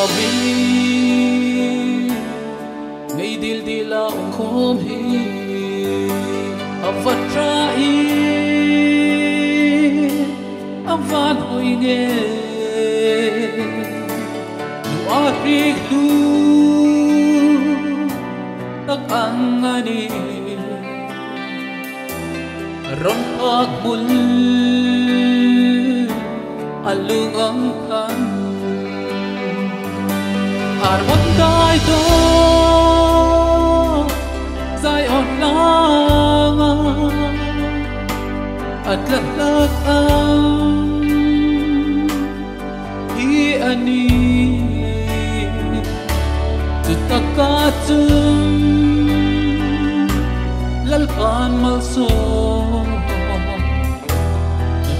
vi ngày dil dila khom hi avatra i avan hoi nge nu arik du tak angani ron pagmul alung ang kan harmon dai do zai on lang at lahat ang hi ani tutakatum lalpan malso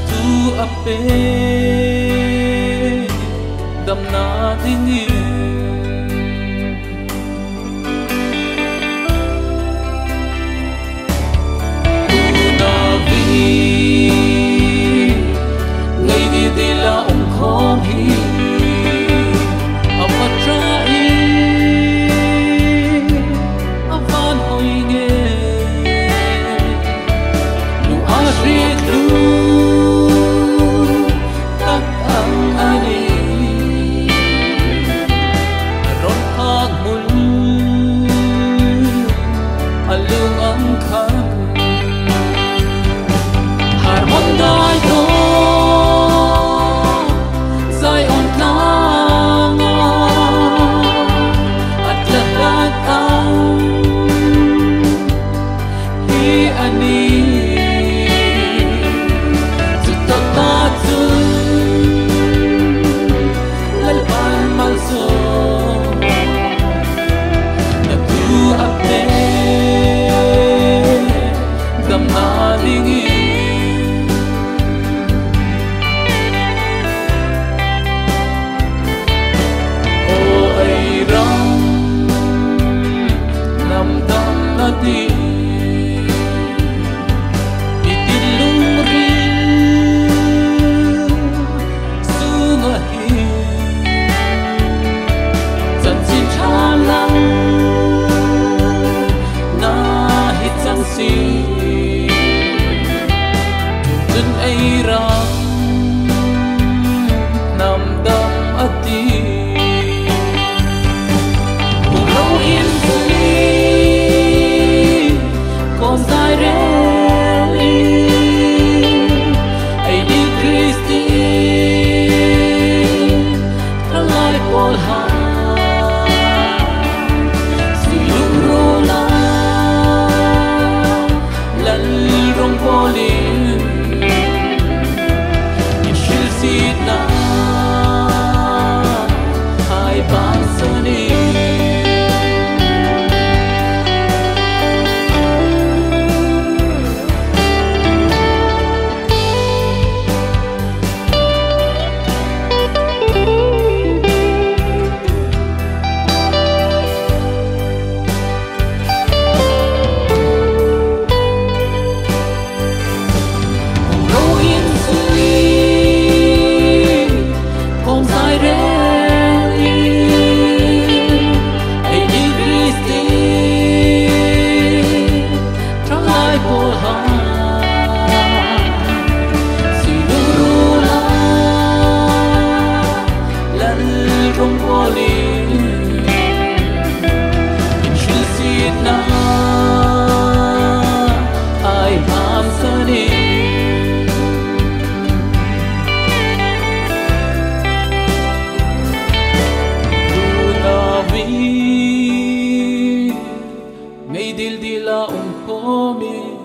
tu ape dam na dingi una vi ngày đi đi là ông khom hi avatra i avan hoi nge nu arik du tak ang ani ron pagmul alung ang kan harmon dai do zai on lang at lahat ang hi ani tutakatum lalpan malso na tu ape dam na dingi di itilung rin sumahin san sin chalang nahit sang si dun ay rang namdam ati umaw in ngày dil dila khom hi